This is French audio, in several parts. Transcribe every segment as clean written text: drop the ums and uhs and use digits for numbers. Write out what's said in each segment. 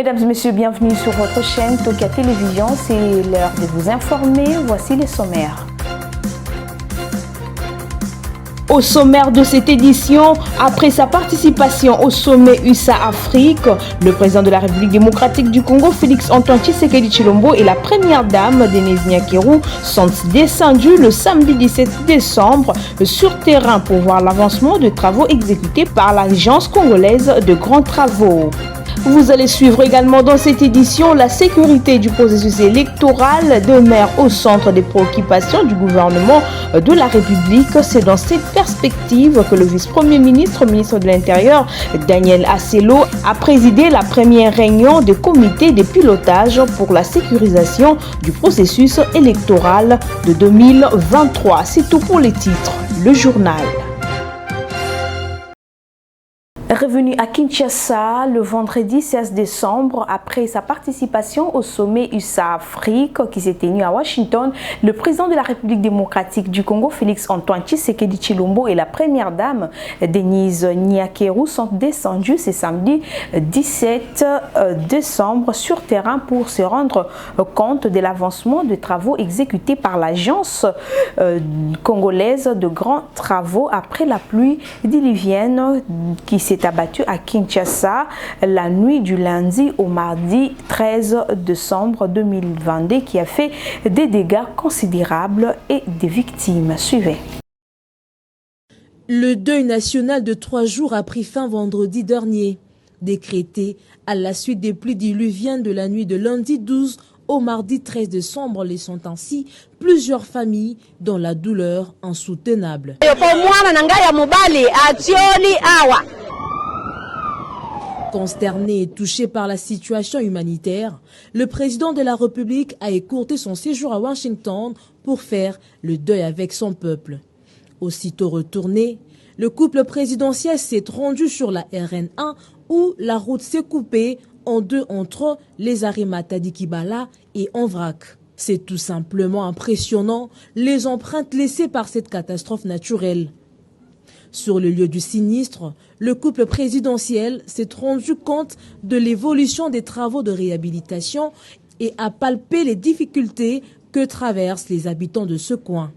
Mesdames et messieurs, bienvenue sur votre chaîne Tokia Télévision. C'est l'heure de vous informer. Voici les sommaires. Au sommaire de cette édition, après sa participation au sommet USA-Afrique, le président de la République démocratique du Congo, Félix-Antoine Tshisekedi Tshilombo, et la première dame, Denise Nyakeru, sont descendus le samedi 17 décembre sur terrain pour voir l'avancement de travaux exécutés par l'Agence congolaise de grands travaux. Vous allez suivre également dans cette édition la sécurité du processus électoral demeure au centre des préoccupations du gouvernement de la République. C'est dans cette perspective que le vice-premier ministre, ministre de l'Intérieur, Daniel Aselo, a présidé la première réunion du comité de pilotage pour la sécurisation du processus électoral de 2023. C'est tout pour les titres. Le journal. Revenu à Kinshasa le vendredi 16 décembre, après sa participation au sommet USA-Afrique qui s'est tenu à Washington, le président de la République démocratique du Congo, Félix-Antoine Tshisekedi Tshilombo, et la première dame, Denise Nyakeru, sont descendus ce samedi 17 décembre sur terrain pour se rendre compte de l'avancement des travaux exécutés par l'Agence congolaise de grands travaux après la pluie diluvienne qui s'est abattu à Kinshasa la nuit du lundi au mardi 13 décembre 2022 qui a fait des dégâts considérables et des victimes. Suivez. Le deuil national de 3 jours a pris fin vendredi dernier, décrété à la suite des pluies diluviennes de la nuit de lundi 12 au mardi 13 décembre, laissant ainsi plusieurs familles dans la douleur insoutenable. Consterné et touché par la situation humanitaire, le président de la République a écourté son séjour à Washington pour faire le deuil avec son peuple. Aussitôt retourné, le couple présidentiel s'est rendu sur la RN1 où la route s'est coupée en deux entre les arrêts Matadi-Kibala et Envrac. C'est tout simplement impressionnant les empreintes laissées par cette catastrophe naturelle. Sur le lieu du sinistre, le couple présidentiel s'est rendu compte de l'évolution des travaux de réhabilitation et a palpé les difficultés que traversent les habitants de ce coin.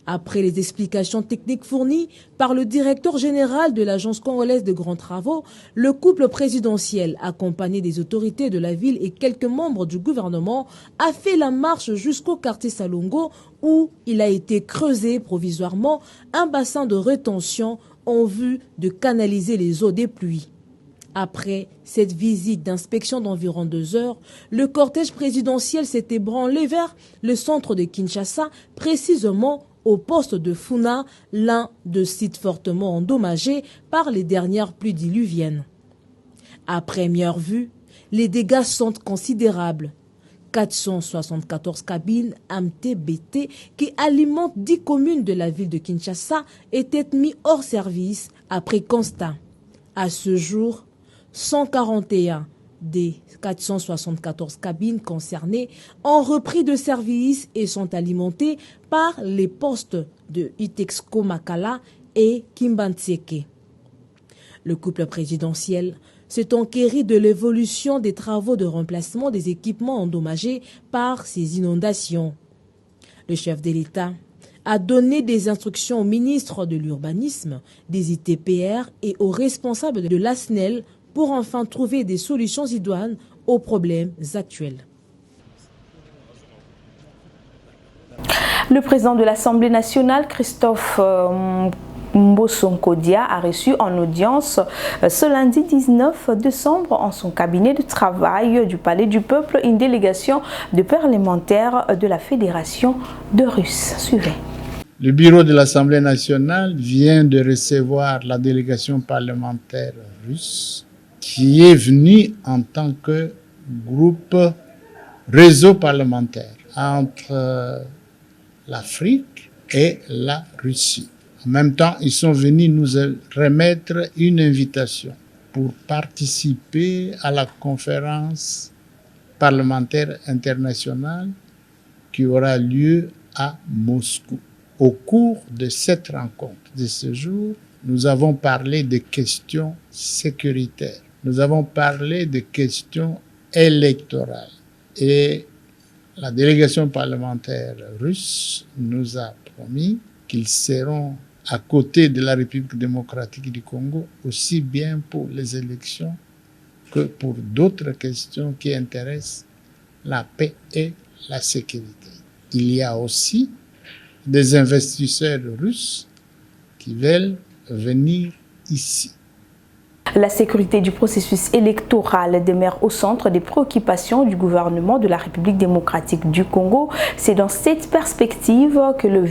Après les explications techniques fournies par le directeur général de l'Agence congolaise de grands travaux, le couple présidentiel, accompagné des autorités de la ville et quelques membres du gouvernement, a fait la marche jusqu'au quartier Salongo où il a été creusé provisoirement un bassin de rétention en vue de canaliser les eaux des pluies. Après cette visite d'inspection d'environ 2 heures, le cortège présidentiel s'est ébranlé vers le centre de Kinshasa, précisément au poste de Funa, l'un des sites fortement endommagés par les dernières pluies diluviennes. À première vue, les dégâts sont considérables. 474 cabines MTBT qui alimentent 10 communes de la ville de Kinshasa étaient mis hors service après constat. À ce jour, 141 des 474 cabines concernées ont repris de service et sont alimentées par les postes de Itexco Makala et Kimbantseke. Le couple présidentiel s'est enquéri de l'évolution des travaux de remplacement des équipements endommagés par ces inondations. Le chef de l'État a donné des instructions au ministre de l'Urbanisme, des ITPR et aux responsables de l'ASNEL pour enfin trouver des solutions idoines aux problèmes actuels. Le président de l'Assemblée nationale, Christophe Mbosonkodia, a reçu en audience ce lundi 19 décembre en son cabinet de travail du Palais du Peuple une délégation de parlementaires de la Fédération de Russie. Suivez. Le bureau de l'Assemblée nationale vient de recevoir la délégation parlementaire russe qui est venue en tant que groupe réseau parlementaire entre l'Afrique et la Russie. En même temps, ils sont venus nous remettre une invitation pour participer à la conférence parlementaire internationale qui aura lieu à Moscou. Au cours de cette rencontre de ce jour, nous avons parlé des questions sécuritaires. nous avons parlé de questions électorales. Et la délégation parlementaire russe nous a promis qu'ils seront à côté de la République démocratique du Congo, aussi bien pour les élections que pour d'autres questions qui intéressent la paix et la sécurité. Il y a aussi des investisseurs russes qui veulent venir ici. La sécurité du processus électoral demeure au centre des préoccupations du gouvernement de la République démocratique du Congo. C'est dans cette perspective que le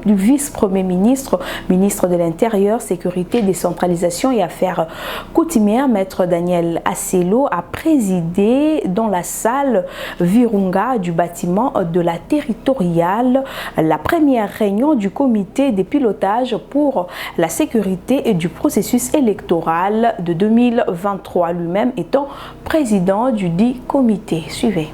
vice-premier ministre, ministre de l'Intérieur, Sécurité, Décentralisation et Affaires coutumières, Maître Daniel Aselo, a présidé dans la salle Virunga du bâtiment de la territoriale la première réunion du comité de pilotage pour la sécurité et du processus électoral de 2023, lui-même étant président du dit comité. Suivez.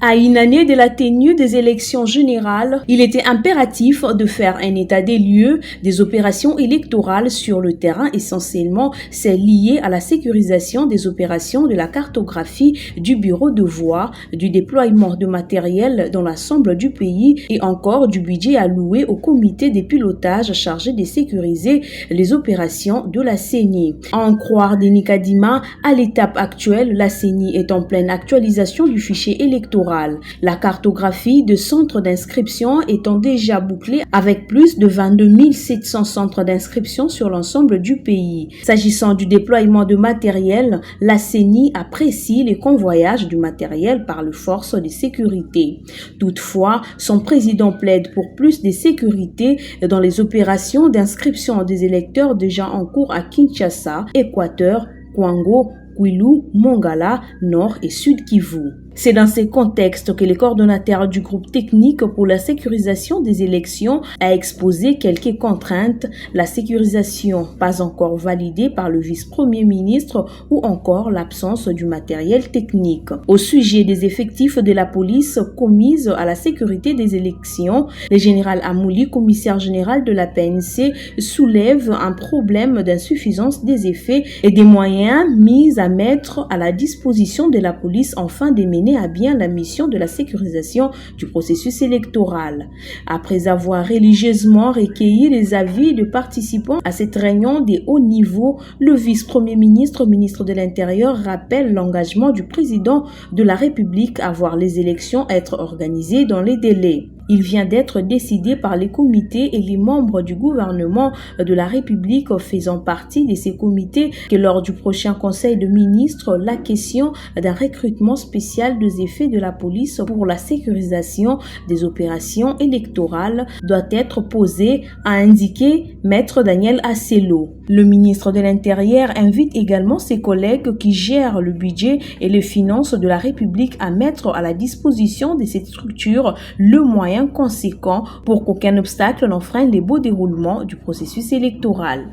À une année de la tenue des élections générales, il était impératif de faire un état des lieux des opérations électorales sur le terrain, essentiellement celles liées à la sécurisation des opérations de la cartographie du bureau de voix, du déploiement de matériel dans l'ensemble du pays et encore du budget alloué au comité des pilotages chargé de sécuriser les opérations de la CENI. À en croire Denis Kadima, à l'étape actuelle, la CENI est en pleine actualisation du fichier électoral. La cartographie de centres d'inscription étant déjà bouclée avec plus de 22 700 centres d'inscription sur l'ensemble du pays. S'agissant du déploiement de matériel, la CENI apprécie les convoyages du matériel par les forces de sécurité. Toutefois, son président plaide pour plus de sécurité dans les opérations d'inscription des électeurs déjà en cours à Kinshasa, Équateur, Kwango, Kwilu, Mongala, Nord et Sud Kivu. C'est dans ces contextes que le coordonnateur du groupe technique pour la sécurisation des élections a exposé quelques contraintes, la sécurisation pas encore validée par le vice-premier ministre ou encore l'absence du matériel technique. Au sujet des effectifs de la police commise à la sécurité des élections, le général Amouli, commissaire général de la PNC, soulève un problème d'insuffisance des effets et des moyens mis à mettre à la disposition de la police afin de mener à bien la mission de la sécurisation du processus électoral. Après avoir religieusement recueilli les avis de participants à cette réunion de haut niveau, le vice-premier ministre, ministre de l'Intérieur, rappelle l'engagement du président de la République à voir les élections être organisées dans les délais. Il vient d'être décidé par les comités et les membres du gouvernement de la République faisant partie de ces comités que lors du prochain conseil de ministres, la question d'un recrutement spécial des effets de la police pour la sécurisation des opérations électorales doit être posée, a indiqué Maître Daniel Aselo. Le ministre de l'Intérieur invite également ses collègues qui gèrent le budget et les finances de la République à mettre à la disposition de cette structure le moyen conséquent pour qu'aucun obstacle n'enfreigne le beau déroulement du processus électoral.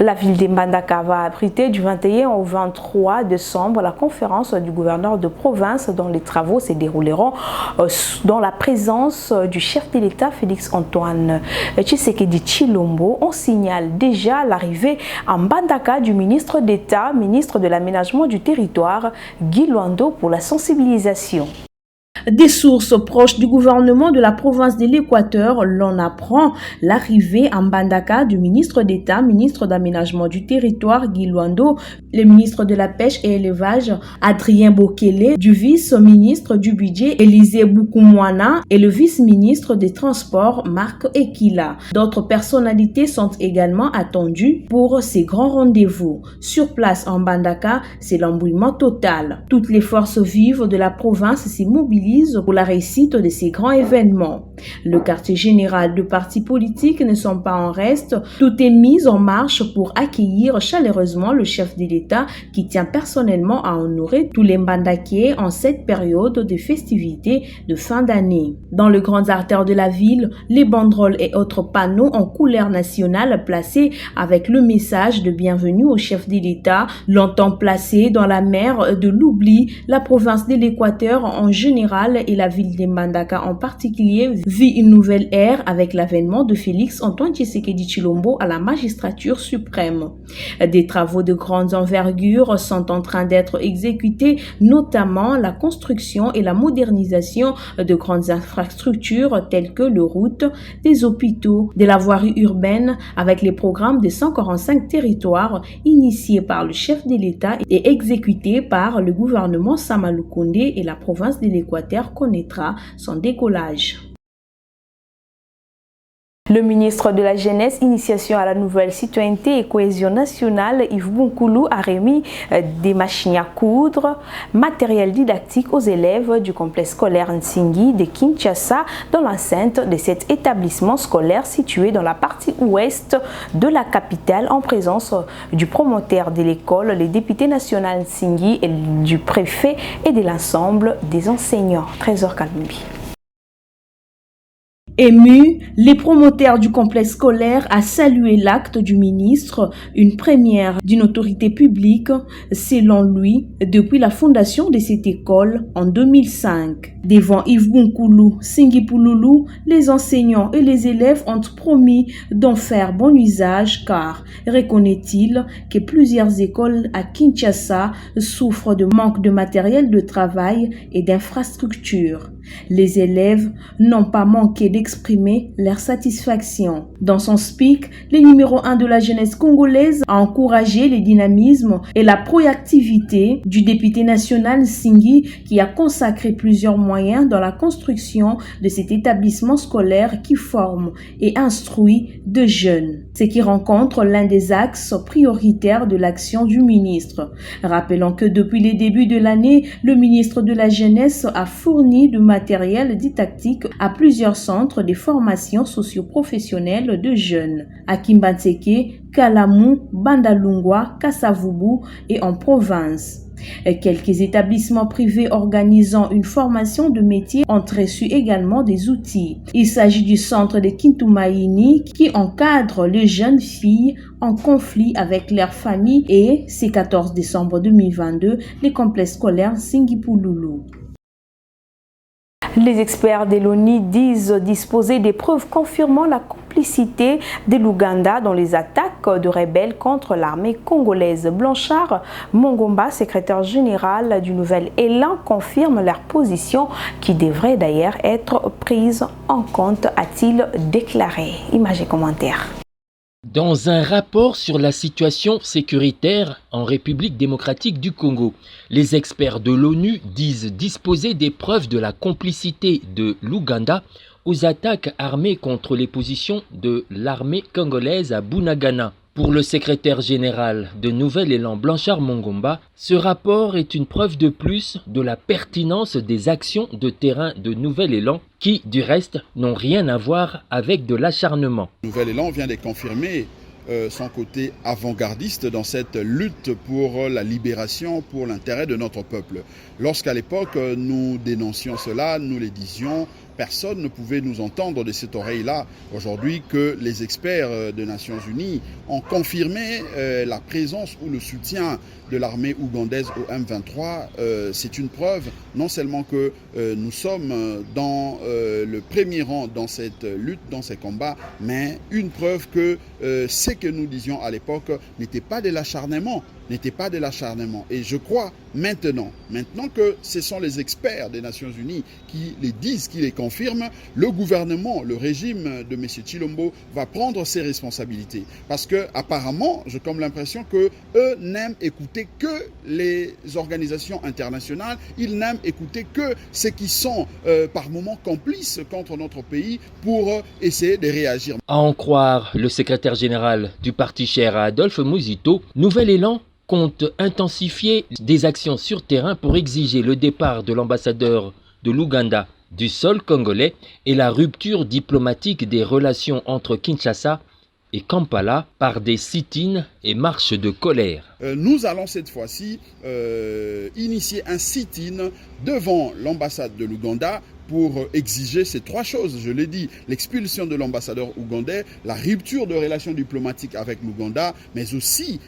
La ville de Mbandaka va abriter du 21 au 23 décembre la conférence du gouverneur de province dont les travaux se dérouleront dans la présence du chef de l'État Félix Antoine Tshisekedi Tshilombo. On signale déjà l'arrivée à Mbandaka du ministre d'État, ministre de l'Aménagement du Territoire, Guy Luando, pour la sensibilisation. Des sources proches du gouvernement de la province de l'Équateur, l'on apprend l'arrivée à Mbandaka du ministre d'État, ministre d'Aménagement du Territoire, Guy Luando, le ministre de la Pêche et Élevage, Adrien Bokele, du vice-ministre du Budget, Élisée Boukoumouana, et le vice-ministre des Transports, Marc Ekila. D'autres personnalités sont également attendues pour ces grands rendez-vous. Sur place en Mbandaka, c'est l'embouillement total. Toutes les forces vives de la province s'y mobilisent pour la réussite de ces grands événements. Le quartier général de partis politiques ne sont pas en reste. Tout est mis en marche pour accueillir chaleureusement le chef de l'État qui tient personnellement à honorer tous les Mbandakiers en cette période de festivités de fin d'année. Dans les grandes artères de la ville, les banderoles et autres panneaux en couleur nationale placés avec le message de bienvenue au chef de l'État, longtemps placé dans la mer de l'oubli, la province de l'Équateur en général général et la ville de Mbandaka en particulier vit une nouvelle ère avec l'avènement de Félix-Antoine Tshisekedi Tshilombo à la magistrature suprême. Des travaux de grande envergure sont en train d'être exécutés, notamment la construction et la modernisation de grandes infrastructures telles que les routes, des hôpitaux, de la voirie urbaine avec les programmes de 145 territoires initiés par le chef de l'État et exécutés par le gouvernement Sama Lukonde, et la province de l'Équateur connaîtra son décollage. Le ministre de la Jeunesse, Initiation à la nouvelle citoyenneté et cohésion nationale, Yves Bunkoulou, a remis des machines à coudre, matériel didactique aux élèves du complexe scolaire Nsingi de Kinshasa dans l'enceinte de cet établissement scolaire situé dans la partie ouest de la capitale en présence du promoteur de l'école, le député national Nsingi, et du préfet et de l'ensemble des enseignants. Trésor Kalumbi. Émus, les promoteurs du complexe scolaire a salué l'acte du ministre, une première d'une autorité publique, selon lui, depuis la fondation de cette école en 2005. Devant Yves Bunkoulou, Singi Pouloulou, les enseignants et les élèves ont promis d'en faire bon usage car, reconnaît-il, que plusieurs écoles à Kinshasa souffrent de manque de matériel de travail et d'infrastructures. Les élèves n'ont pas manqué d'exprimer leur satisfaction. Dans son speak, le numéro 1 de la jeunesse congolaise a encouragé le dynamisme et la proactivité du député national Nsingi qui a consacré plusieurs moyens dans la construction de cet établissement scolaire qui forme et instruit de jeunes, ce qui rencontre l'un des axes prioritaires de l'action du ministre. Rappelons que depuis les débuts de l'année, le ministre de la Jeunesse a fourni de matériel didactique à plusieurs centres de formation socio-professionnelle de jeunes, à Kimbanseke, Kalamou, Bandalungwa, Kassavubu et en province. Quelques établissements privés organisant une formation de métier ont reçu également des outils. Il s'agit du centre de Kintumaini qui encadre les jeunes filles en conflit avec leur famille et, ce 14 décembre 2022, les complexes scolaires Singipouloulou. Les experts de l'ONU disent disposer des preuves confirmant la complicité de l'Ouganda dans les attaques de rebelles contre l'armée congolaise. Blanchard Mongomba, secrétaire général du Nouvel Élan, confirme leur position qui devrait d'ailleurs être prise en compte, a-t-il déclaré. Images et commentaires. Dans un rapport sur la situation sécuritaire en République démocratique du Congo, les experts de l'ONU disent disposer des preuves de la complicité de l'Ouganda aux attaques armées contre les positions de l'armée congolaise à Bunagana. Pour le secrétaire général de Nouvel Élan, Blanchard Mongomba, ce rapport est une preuve de plus de la pertinence des actions de terrain de Nouvel Élan qui, du reste, n'ont rien à voir avec de l'acharnement. Nouvel Élan vient de confirmer son côté avant-gardiste dans cette lutte pour la libération, pour l'intérêt de notre peuple. Lorsqu'à l'époque nous dénoncions cela, nous le disions, personne ne pouvait nous entendre de cette oreille-là. Aujourd'hui que les experts des Nations Unies ont confirmé la présence ou le soutien de l'armée ougandaise au M23, c'est une preuve non seulement que nous sommes dans le premier rang dans cette lutte, dans ces combats, mais une preuve que ce que nous disions à l'époque n'était pas de l'acharnement. Et je crois maintenant que ce sont les experts des Nations Unies qui les disent, qui les confirment, le gouvernement, le régime de M. Tshilombo va prendre ses responsabilités. Parce que apparemment, j'ai comme l'impression que eux n'aiment écouter que les organisations internationales, ils n'aiment écouter que ceux qui sont par moments complices contre notre pays pour essayer de réagir. À en croire le secrétaire général du parti cher à Adolphe Muzito, Nouvel Élan compte intensifier des actions sur terrain pour exiger le départ de l'ambassadeur de l'Ouganda du sol congolais et la rupture diplomatique des relations entre Kinshasa et Kampala par des sit-ins et marches de colère. Nous allons cette fois-ci initier un sit-in devant l'ambassade de l'Ouganda pour exiger ces 3 choses, je l'ai dit, l'expulsion de l'ambassadeur ougandais, la rupture de relations diplomatiques avec l'Ouganda, mais aussi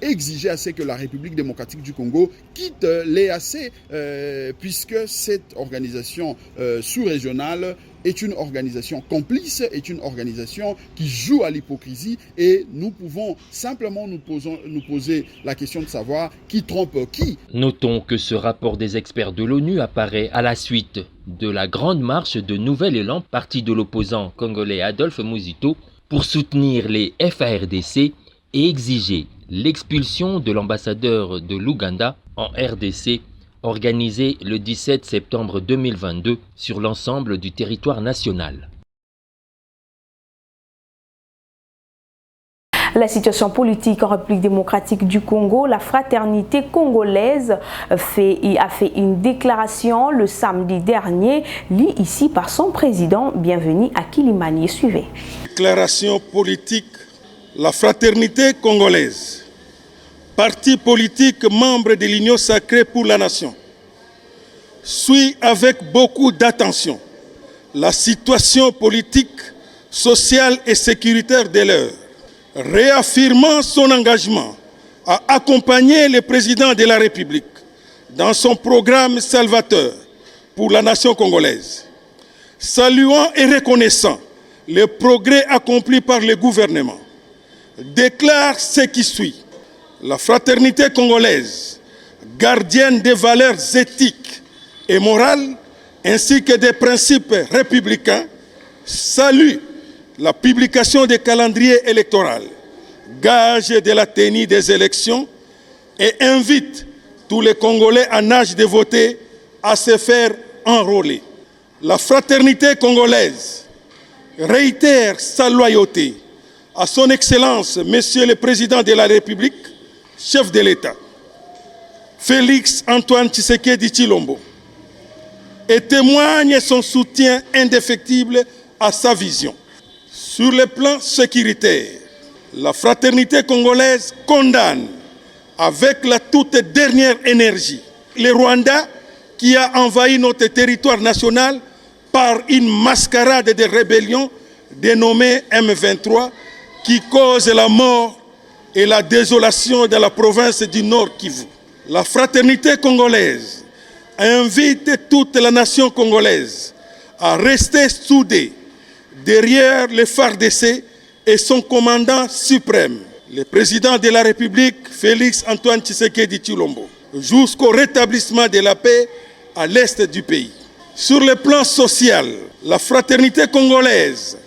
exiger à ce que la République démocratique du Congo quitte l'EAC, puisque cette organisation sous-régionale est une organisation complice, est une organisation qui joue à l'hypocrisie, et nous pouvons simplement nous poser la question de savoir qui trompe qui. Notons que ce rapport des experts de l'ONU apparaît à la suite de la grande marche de Nouvel Élan, parti de l'opposant congolais Adolphe Muzito, pour soutenir les FARDC et exiger l'expulsion de l'ambassadeur de l'Ouganda en RDC, organisé le 17 septembre 2022 sur l'ensemble du territoire national. La situation politique en République démocratique du Congo, la fraternité congolaise a fait une déclaration le samedi dernier, lue ici par son président. Bienvenue à Kilimani. Suivez. Déclaration politique, la fraternité congolaise, parti politique membre de l'Union sacrée pour la nation, suit avec beaucoup d'attention la situation politique, sociale et sécuritaire de l'heure, réaffirmant son engagement à accompagner le président de la République dans son programme salvateur pour la nation congolaise, saluant et reconnaissant les progrès accomplis par le gouvernement, déclare ce qui suit. La fraternité congolaise, gardienne des valeurs éthiques et morales, ainsi que des principes républicains, salue la publication des calendriers électoraux, gage de la tenue des élections, et invite tous les Congolais en âge de voter à se faire enrôler. La fraternité congolaise réitère sa loyauté à son Excellence, Monsieur le Président de la République, chef de l'État, Félix Antoine Tshisekedi Tshilombo, et témoigne son soutien indéfectible à sa vision. Sur le plan sécuritaire, la fraternité congolaise condamne avec la toute dernière énergie le Rwanda qui a envahi notre territoire national par une mascarade de rébellion dénommée M23 qui cause la mort et la désolation dans la province du Nord Kivu. La fraternité congolaise invite toute la nation congolaise à rester soudée derrière le FARDC et son commandant suprême, le président de la République, Félix Antoine Tshisekedi Tshilombo, jusqu'au rétablissement de la paix à l'est du pays. Sur le plan social, la fraternité congolaise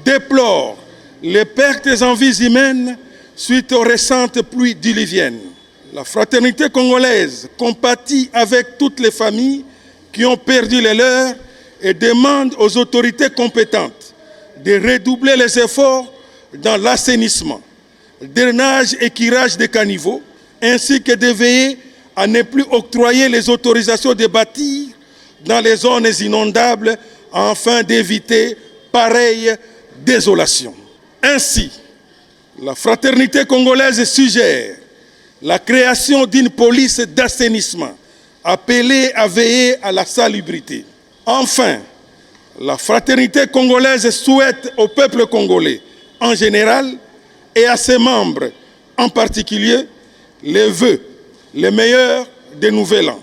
déplore les pertes en vies humaines suite aux récentes pluies diluviennes. La fraternité congolaise compatit avec toutes les familles qui ont perdu les leurs et demande aux autorités compétentes de redoubler les efforts dans l'assainissement, drainage et curage des caniveaux, ainsi que de veiller à ne plus octroyer les autorisations de bâtir dans les zones inondables afin d'éviter pareille désolation. Ainsi, la fraternité congolaise suggère la création d'une police d'assainissement appelée à veiller à la salubrité. Enfin, la fraternité congolaise souhaite au peuple congolais en général et à ses membres en particulier les vœux les meilleurs des Nouvel An.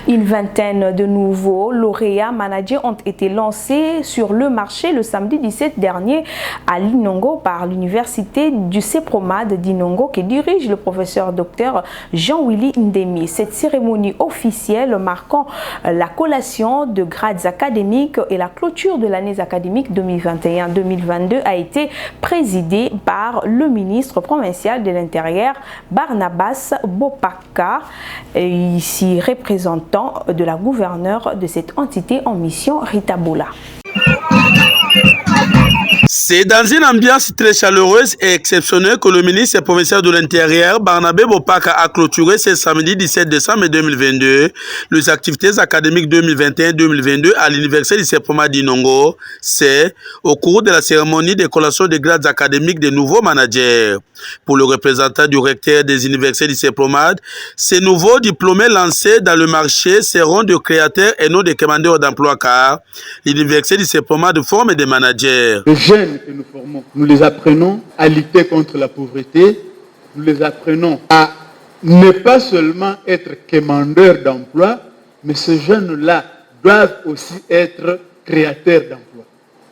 Une vingtaine de nouveaux lauréats managers ont été lancés sur le marché le samedi 17 dernier à Linongo par l'université du CEPROMAD d'Inongo que dirige le professeur Dr Jean-Willy Ndemi. Cette cérémonie officielle marquant la collation de grades académiques et la clôture de l'année académique 2021-2022 a été présidée par le ministre provincial de l'Intérieur Barnabas Bopaka, ici représentant de la gouverneure de cette entité en mission, Rita Bola. C'est dans une ambiance très chaleureuse et exceptionnelle que le ministre provincial de l'Intérieur, Barnabé Bopaka, a clôturé ce samedi 17 décembre 2022 les activités académiques 2021-2022 à l'Université du Sepoma d'Inongo. C'est au cours de la cérémonie de collation des grades académiques des nouveaux managers. Pour le représentant du recteur des universités du Sepoma, ces nouveaux diplômés lancés dans le marché seront des créateurs et non des commandeurs d'emploi, car l'Université du Sepoma forme des managers. Les jeunes que nous formons, nous les apprenons à lutter contre la pauvreté, nous les apprenons à ne pas seulement être commandeurs d'emploi, mais ces jeunes-là doivent aussi être créateurs d'emplois.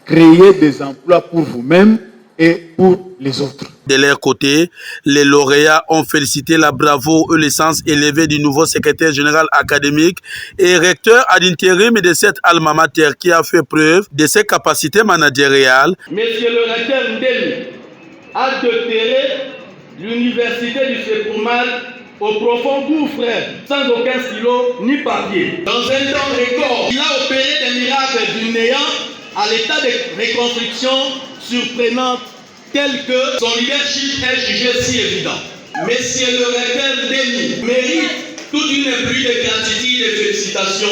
Créer des emplois pour vous-même et pour les autres. De leur côté, les lauréats ont félicité la bravoure et l'essence élevée du nouveau secrétaire général académique et recteur ad intérim de cette alma mater qui a fait preuve de ses capacités managériales. Monsieur le recteur Ndeli a doté l'université du Sepoma au profond gouffre, sans aucun stylo ni papier. Dans un temps record, il a opéré des miracles du néant à l'état de reconstruction surprenante, tel que son leadership est jugé si évident. Monsieur le recteur Ndeli mérite toute une pluie de gratitude et de félicitations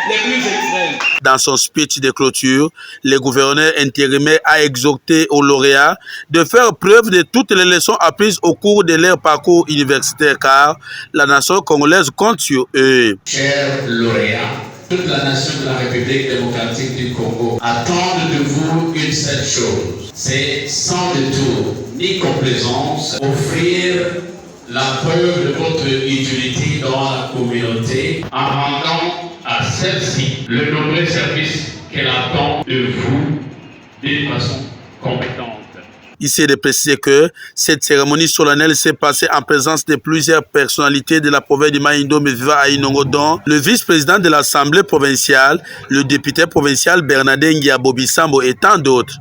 les plus extrêmes. Dans son speech de clôture, le gouverneur intérimaire a exhorté aux lauréats de faire preuve de toutes les leçons apprises au cours de leur parcours universitaire, car la nation congolaise compte sur eux. Chers lauréats, toute la nation de la République démocratique du Congo attend de vous une seule chose, c'est sans détour ni complaisance offrir la preuve de votre utilité dans la communauté en rendant à celle-ci le nombreux service qu'elle attend de vous d'une façon compétente. Il s'est de préciser que cette cérémonie solennelle s'est passée en présence de plusieurs personnalités de la province du Maïndo vivant à Inongo, dont le vice-président de l'Assemblée provinciale, le député provincial Bernardin Ngiabobi Sambo et tant d'autres.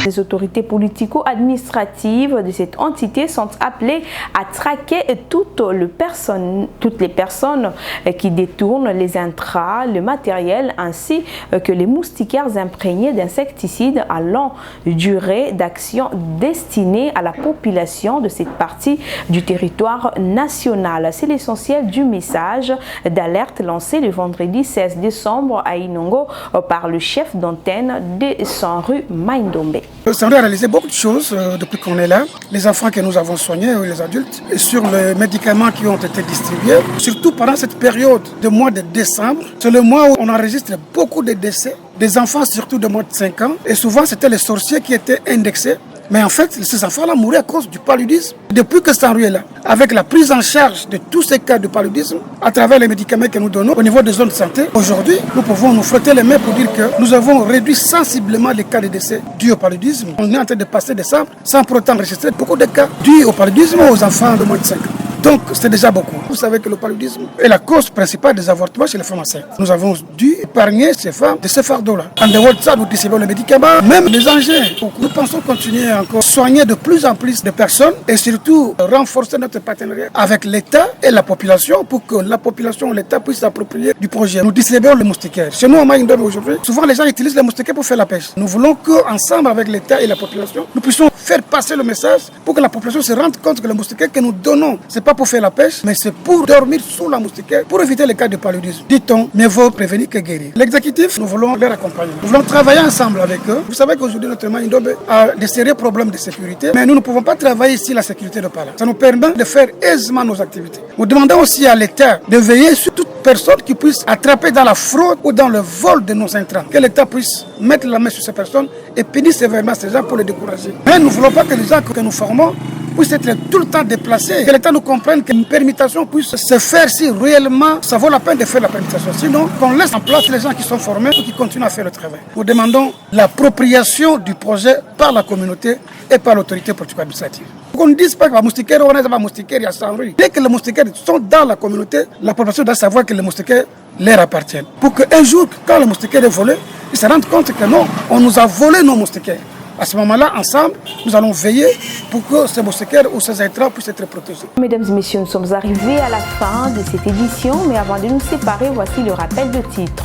Les autorités politico-administratives de cette entité sont appelées à traquer toutes les personnes qui détournent les intrants, le matériel ainsi que les moustiquaires imprégnés d'insecticides à longue durée d'action destinée à la population de cette partie du territoire national. C'est l'essentiel du message d'alerte lancé le vendredi 16 décembre à Inongo par le chef d'antenne de Sanru Maindombe. Ça a réalisé beaucoup de choses depuis qu'on est là. Les enfants que nous avons soignés, les adultes, et sur les médicaments qui ont été distribués. Surtout pendant cette période de mois de décembre, c'est le mois où on enregistre beaucoup de décès, des enfants surtout de moins de 5 ans. Et souvent, c'était les sorciers qui étaient indexés. Mais en fait, ces enfants-là mouraient à cause du paludisme. Depuis que Sanru est là, avec la prise en charge de tous ces cas de paludisme, à travers les médicaments que nous donnons au niveau des zones de santé, aujourd'hui, nous pouvons nous frotter les mains pour dire que nous avons réduit sensiblement les cas de décès dus au paludisme. On est en train de passer décembre sans pour autant enregistrer beaucoup de cas dus au paludisme aux enfants de moins de 5 ans. Donc, c'est déjà beaucoup. Vous savez que le paludisme est la cause principale des avortements chez les femmes enceintes. Nous avons dû épargner ces femmes de ces fardeaux-là. En dehors de ça, nous distribuons les médicaments, même les engins. Donc, nous pensons continuer encore soigner de plus en plus de personnes et surtout renforcer notre partenariat avec l'État et la population pour que la population et l'État puissent s'approprier du projet. Nous distribuons les moustiquaires. Chez nous, en Maïndom aujourd'hui, souvent les gens utilisent les moustiquaires pour faire la pêche. Nous voulons qu'ensemble avec l'État et la population, nous puissions faire passer le message pour que la population se rende compte que le moustiquaire que nous donnons, c'est pas pour faire la pêche, mais c'est pour dormir sous la moustiquaire, pour éviter les cas de paludisme. Dit-on, mieux vaut prévenir que guérir. L'exécutif, nous voulons les accompagner. Nous voulons travailler ensemble avec eux. Vous savez qu'aujourd'hui, notre Maïndombe a des sérieux problèmes de sécurité, mais nous ne pouvons pas travailler si la sécurité n'est pas là. Ça nous permet de faire aisément nos activités. Nous demandons aussi à l'État de veiller sur toute personne qui puisse attraper dans la fraude ou dans le vol de nos intrants. Que l'État puisse mettre la main sur ces personnes et punir sévèrement ces gens pour les décourager. Mais nous ne voulons pas que les gens que nous formons puissent être tout le temps déplacés. Que l'État nous comprenne qu'une permutation puisse se faire si réellement ça vaut la peine de faire la permutation. Sinon, qu'on laisse en place les gens qui sont formés ou qui continuent à faire le travail. Nous demandons l'appropriation du projet par la communauté et par l'autorité politico-administrative. Qu'on ne dise pas que la moustiquaire, on a moustiquaire, il y a Sanru. Dès que les moustiquaires sont dans la communauté, la population doit savoir que les moustiquaires leur appartiennent. Pour qu'un jour, quand le moustiquaire est volé, ils se rendent compte que non, on nous a volé nos moustiquaires. À ce moment-là, ensemble, nous allons veiller pour que ces moustiquaires ou ces intrants puissent être protégés. Mesdames et messieurs, nous sommes arrivés à la fin de cette édition, mais avant de nous séparer, voici le rappel de titres.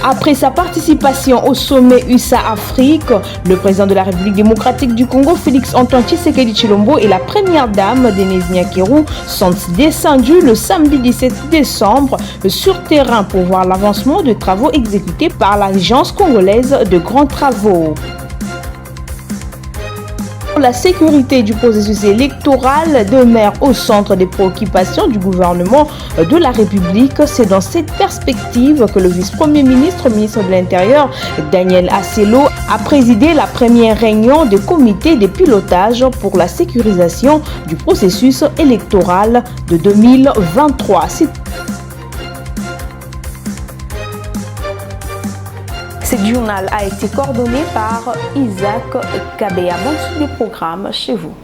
Après sa participation au sommet USA-Afrique, le président de la République démocratique du Congo, Félix-Antoine Tshisekedi Tshilombo, et la première dame, Denise Nyakeru, sont descendus le samedi 17 décembre sur terrain pour voir l'avancement de travaux exécutés par l'Agence congolaise de grands travaux. La sécurité du processus électoral demeure au centre des préoccupations du gouvernement de la République. C'est dans cette perspective que le vice-premier ministre, ministre de l'Intérieur, Daniel Aselo, a présidé la première réunion du comité de pilotage pour la sécurisation du processus électoral de 2023. Ce journal a été coordonné par Isaac Kabea. Bon suite du programme chez vous.